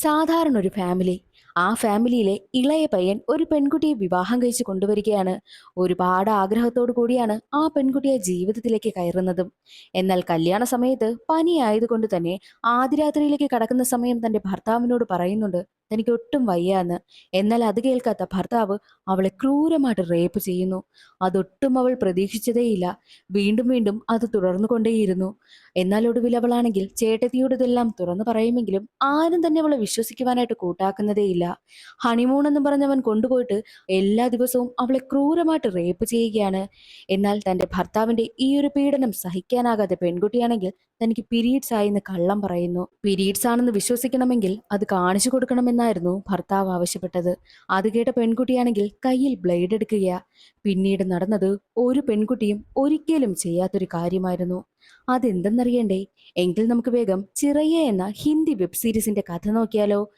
സാധാരണ ഒരു ഫാമിലി. ആ ഫാമിലിയിലെ ഇളയ പയ്യൻ ഒരു പെൺകുട്ടിയെ വിവാഹം കഴിച്ച് കൊണ്ടുവരികയാണ്. ഒരുപാട് ആഗ്രഹത്തോടു കൂടിയാണ് ആ പെൺകുട്ടിയെ ജീവിതത്തിലേക്ക് കയറുന്നതും. എന്നാൽ കല്യാണ സമയത്ത് പനിയായതുകൊണ്ട് തന്നെ ആദ്യരാത്രിയിലേക്ക് കടക്കുന്ന സമയം തന്റെ ഭർത്താവിനോട് പറയുന്നുണ്ട് തനിക്ക് ഒട്ടും വയ്യാന്ന്. എന്നാൽ അത് കേൾക്കാത്ത ഭർത്താവ് അവളെ ക്രൂരമായിട്ട് റേപ്പ് ചെയ്യുന്നു. അതൊട്ടും അവൾ പ്രതീക്ഷിച്ചതേയില്ല. വീണ്ടും വീണ്ടും അത് തുടർന്നു കൊണ്ടേയിരുന്നു. എന്നാൽ ഒടുവിൽ അവളാണെങ്കിൽ ചേട്ടത്തിയോട് ഇതെല്ലാം തുറന്നു പറയുമെങ്കിലും ആരും തന്നെ അവളെ വിശ്വസിക്കുവാനായിട്ട് കൂട്ടാക്കുന്നതേയില്ല. ഹണിമൂൺ എന്ന് പറഞ്ഞവൻ കൊണ്ടുപോയിട്ട് എല്ലാ ദിവസവും അവളെ ക്രൂരമായിട്ട് റേപ്പ് ചെയ്യുകയാണ്. എന്നാൽ തന്റെ ഭർത്താവിന്റെ ഈ ഒരു പീഡനം സഹിക്കാനാകാതെ പെൺകുട്ടിയാണെങ്കിൽ തനിക്ക് പീരീഡ്സ് ആയെന്ന് കള്ളം പറയുന്നു. പീരീഡ്സ് ആണെന്ന് വിശ്വസിക്കണമെങ്കിൽ അത് കാണിച്ചു കൊടുക്കണമെന്നായിരുന്നു ഭർത്താവ് ആവശ്യപ്പെട്ടത്. അത് കേട്ട പെൺകുട്ടിയാണെങ്കിൽ കയ്യിൽ ബ്ലേഡ് എടുക്കുകയാ. പിന്നീട് നടന്നത് ഒരു പെൺകുട്ടിയും ഒരിക്കലും ചെയ്യാത്തൊരു കാര്യമായിരുന്നു. അതെന്തെന്നറിയണ്ടേ? എങ്കിൽ നമുക്ക് വേഗം ചിറയെ എന്ന ഹിന്ദി വെബ് സീരീസിന്റെ കഥ നോക്കിയാലോ?